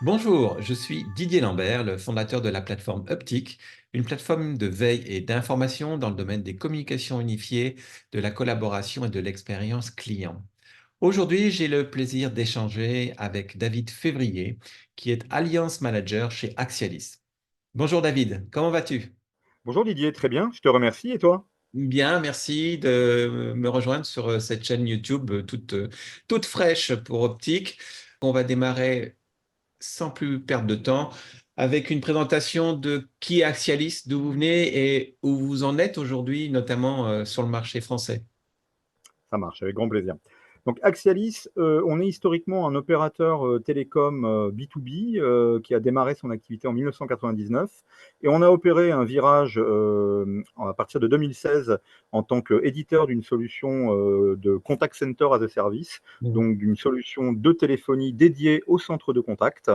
Bonjour, je suis Didier Lambert, le fondateur de la plateforme Uptic, une plateforme de veille et d'information dans le domaine des communications unifiées, de la collaboration et de l'expérience client. Aujourd'hui, j'ai le plaisir d'échanger avec David Février, qui est Alliance Manager chez Axialis. Bonjour David, comment vas-tu? Bonjour Didier, très bien, je te remercie et toi? Bien, merci de me rejoindre sur cette chaîne YouTube toute fraîche pour Optique. On va démarrer sans plus perdre de temps, avec une présentation de qui est Axialis, d'où vous venez et où vous en êtes aujourd'hui, notamment sur le marché français. Ça marche, avec grand plaisir. Donc Axialis, on est historiquement un opérateur télécom B2B qui a démarré son activité en 1999 et on a opéré un virage à partir de 2016 en tant qu'éditeur d'une solution de contact center as a service, Mhm. donc d'une solution de téléphonie dédiée au centre de contact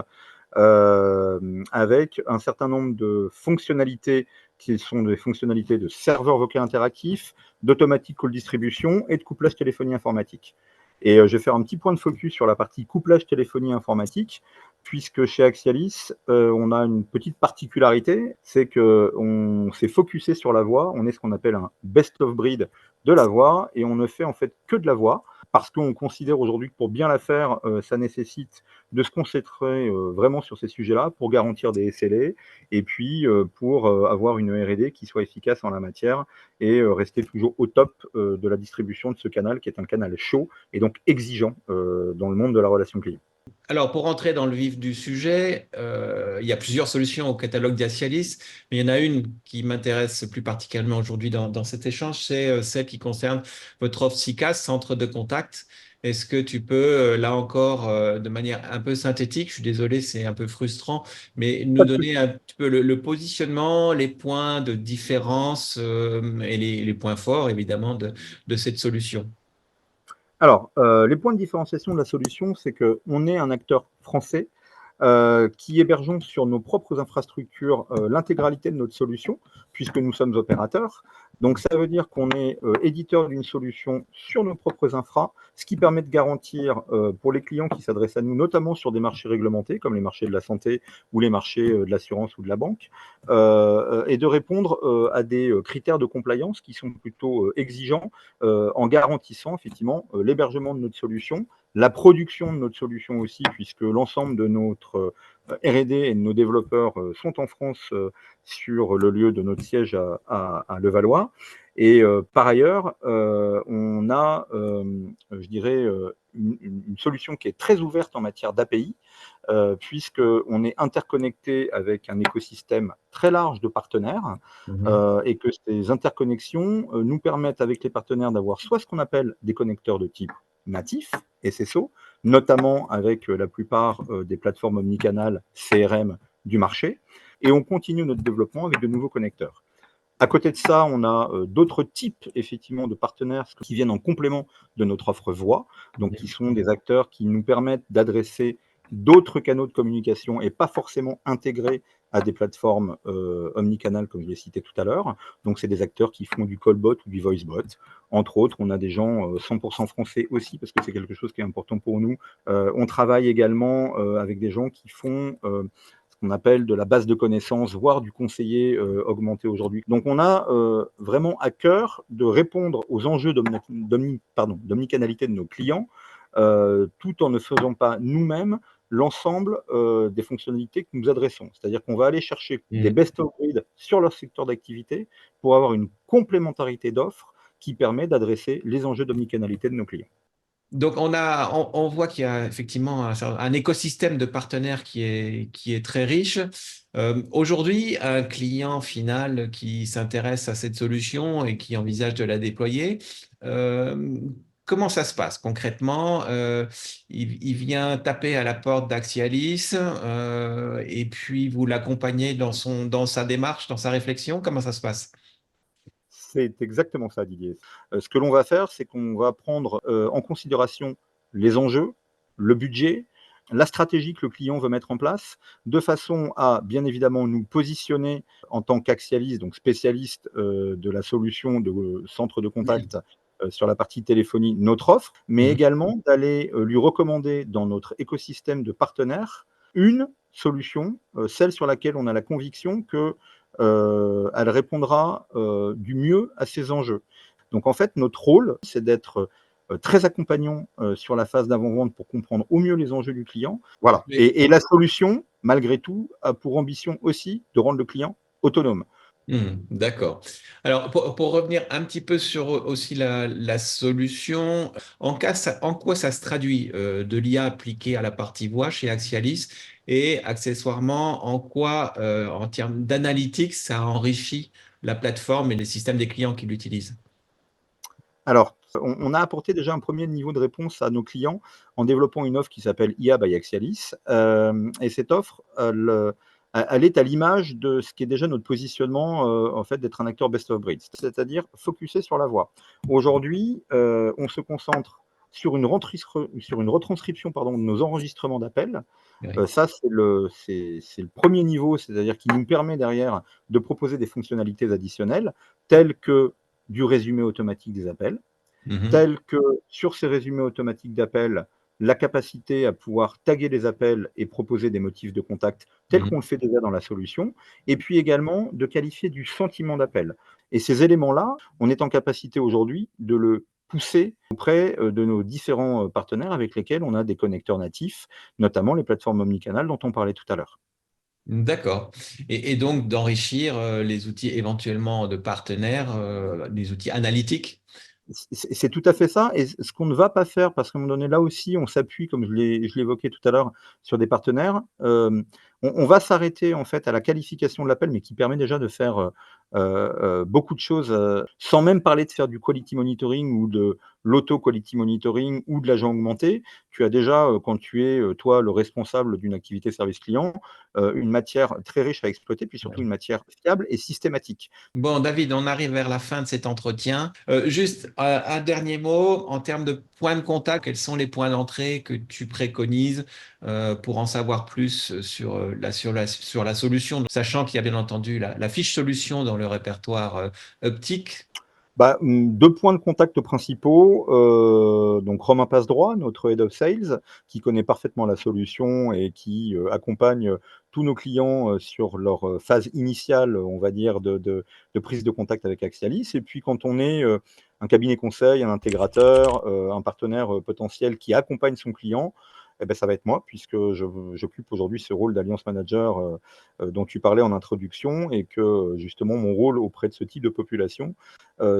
avec un certain nombre de fonctionnalités qui sont des fonctionnalités de serveur vocal interactif, d'automatic call distribution et de couplage téléphonie informatique. Et je vais faire un petit point de focus sur la partie couplage téléphonie informatique, puisque chez Axialis, on a une petite particularité, c'est qu'on s'est focusé sur la voix, on est ce qu'on appelle un best of breed de la voix, et on ne fait en fait que de la voix, parce qu'on considère aujourd'hui que pour bien la faire, ça nécessite de se concentrer vraiment sur ces sujets-là pour garantir des SLA et puis pour avoir une R&D qui soit efficace en la matière et rester toujours au top de la distribution de ce canal qui est un canal chaud et donc exigeant dans le monde de la relation client. Alors, pour entrer dans le vif du sujet, il y a plusieurs solutions au catalogue d'Axialis, mais il y en a une qui m'intéresse plus particulièrement aujourd'hui dans cet échange, c'est celle qui concerne votre offre SICAS, centre de contact. Est-ce que tu peux, là encore, de manière un peu synthétique, je suis désolé, c'est un peu frustrant, mais nous Pas de donner souci. un petit peu le positionnement, les points de différence et les points forts, évidemment, de cette solution? Alors, les points de différenciation de la solution, c'est qu'on est un acteur français qui hébergeons sur nos propres infrastructures l'intégralité de notre solution, puisque nous sommes opérateurs. Donc, ça veut dire qu'on est éditeur d'une solution sur nos propres infras, ce qui permet de garantir pour les clients qui s'adressent à nous, notamment sur des marchés réglementés, comme les marchés de la santé ou les marchés de l'assurance ou de la banque, et de répondre à des critères de compliance qui sont plutôt exigeants en garantissant effectivement l'hébergement de notre solution, la production de notre solution aussi, puisque l'ensemble de notre R&D et de nos développeurs sont en France sur le lieu de notre siège à Levallois. Et par ailleurs, on a, je dirais, une solution qui est très ouverte en matière d'API, puisqu'on est interconnecté avec un écosystème très large de partenaires et que ces interconnexions nous permettent avec les partenaires d'avoir soit ce qu'on appelle des connecteurs de type natif, SSO, notamment avec la plupart des plateformes omnicanales CRM du marché, et on continue notre développement avec de nouveaux connecteurs. À côté de ça, on a d'autres types effectivement de partenaires qui viennent en complément de notre offre voix, donc qui sont des acteurs qui nous permettent d'adresser d'autres canaux de communication et pas forcément intégrés à des plateformes omnicanales comme je l'ai cité tout à l'heure. Donc c'est des acteurs qui font du callbot ou du voicebot. Entre autres, on a des gens 100% français aussi parce que c'est quelque chose qui est important pour nous. On travaille également avec des gens qui font ce qu'on appelle de la base de connaissances, voire du conseiller augmenté aujourd'hui. Donc on a vraiment à cœur de répondre aux enjeux d'omnicanalité de nos clients, tout en ne faisant pas nous-mêmes l'ensemble des fonctionnalités que nous adressons. C'est-à-dire qu'on va aller chercher des Mhm. best of breed sur leur secteur d'activité pour avoir une complémentarité d'offres qui permet d'adresser les enjeux d'omnicanalité de nos clients. Donc, on voit qu'il y a effectivement un écosystème de partenaires qui est très riche. Aujourd'hui, un client final qui s'intéresse à cette solution et qui envisage de la déployer, euh, comment ça se passe concrètement? Il vient taper à la porte d'Axialis et puis vous l'accompagnez dans sa démarche, dans sa réflexion. Comment ça se passe? C'est exactement ça, Didier. Ce que l'on va faire, c'est qu'on va prendre en considération les enjeux, le budget, la stratégie que le client veut mettre en place, de façon à, bien évidemment, nous positionner en tant qu'Axialis, donc spécialiste de la solution de centre de contact sur la partie téléphonie, notre offre, mais Mhm. également d'aller lui recommander dans notre écosystème de partenaires une solution, celle sur laquelle on a la conviction que, elle répondra, du mieux à ces enjeux. Donc en fait, notre rôle, c'est d'être, très accompagnant, sur la phase d'avant-vente pour comprendre au mieux les enjeux du client. Voilà, et la solution, malgré tout, a pour ambition aussi de rendre le client autonome. D'accord. Alors, pour revenir un petit peu sur aussi la solution, en quoi ça se traduit de l'IA appliquée à la partie voix chez Axialis et accessoirement, en quoi, en termes d'analytics, ça enrichit la plateforme et les systèmes des clients qui l'utilisent? Alors, on a apporté déjà un premier niveau de réponse à nos clients en développant une offre qui s'appelle IA by Axialis. Et cette offre, elle est à l'image de ce qui est déjà notre positionnement, en fait, d'être un acteur best of breed, c'est-à-dire focusé sur la voix. Aujourd'hui, on se concentre sur une retranscription, pardon, de nos enregistrements d'appels. Oui. Ça, c'est le premier niveau, c'est-à-dire qui nous permet derrière de proposer des fonctionnalités additionnelles, telles que du résumé automatique des appels, Mhm. telles que sur ces résumés automatiques d'appels, la capacité à pouvoir taguer les appels et proposer des motifs de contact tels qu'on Mhm. le fait déjà dans la solution, et puis également de qualifier du sentiment d'appel. Et ces éléments-là, on est en capacité aujourd'hui de le pousser auprès de nos différents partenaires avec lesquels on a des connecteurs natifs, notamment les plateformes omnicanales dont on parlait tout à l'heure. D'accord. Et donc d'enrichir les outils éventuellement de partenaires, les outils analytiques. C'est tout à fait ça, et ce qu'on ne va pas faire, parce qu'à un moment donné, là aussi, on s'appuie, comme je l'évoquais tout à l'heure, sur des partenaires. On va s'arrêter en fait à la qualification de l'appel, mais qui permet déjà de faire, beaucoup de choses, sans même parler de faire du quality monitoring ou de l'auto-quality monitoring ou de l'agent augmenté. Tu as déjà, quand tu es, toi, le responsable d'une activité service client, une matière très riche à exploiter, puis surtout une matière fiable et systématique. Bon, David, on arrive vers la fin de cet entretien. Juste un dernier mot en termes de points de contact. Quels sont les points d'entrée que tu préconises pour en savoir plus sur sur la solution, sachant qu'il y a bien entendu la fiche solution dans le répertoire optique. Bah, 2 points de contact principaux, donc Romain Passe-Droit, notre Head of Sales, qui connaît parfaitement la solution et qui, accompagne tous nos clients, sur leur, phase initiale, on va dire, de prise de contact avec Axialis. Et puis quand on est, un cabinet conseil, un intégrateur, un partenaire, potentiel qui accompagne son client, et ben ça va être moi, puisque j'occupe aujourd'hui ce rôle d'alliance manager, dont tu parlais en introduction, et que, justement, mon rôle auprès de ce type de population,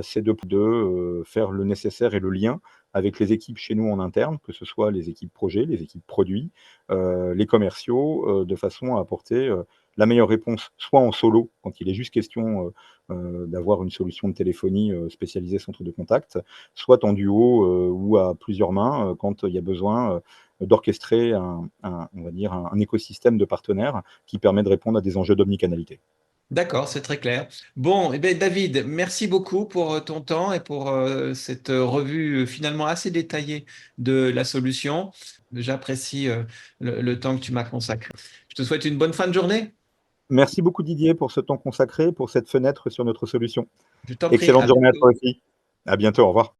c'est de faire le nécessaire et le lien avec les équipes chez nous en interne, que ce soit les équipes projets, les équipes produits, les commerciaux, de façon à apporter, la meilleure réponse, soit en solo, quand il est juste question, d'avoir une solution de téléphonie, spécialisée centre de contact, soit en duo, ou à plusieurs mains, quand il y a besoin, d'orchestrer on va dire un écosystème de partenaires qui permet de répondre à des enjeux d'omnicanalité. D'accord, c'est très clair. Bon, eh bien, David, merci beaucoup pour ton temps et pour cette revue finalement assez détaillée de la solution. J'apprécie le temps que tu m'as consacré. Je te souhaite une bonne fin de journée. Merci beaucoup Didier pour ce temps consacré, pour cette fenêtre sur notre solution. Je t'en prie, Excellente à journée à toi bientôt. aussi. À bientôt, au revoir.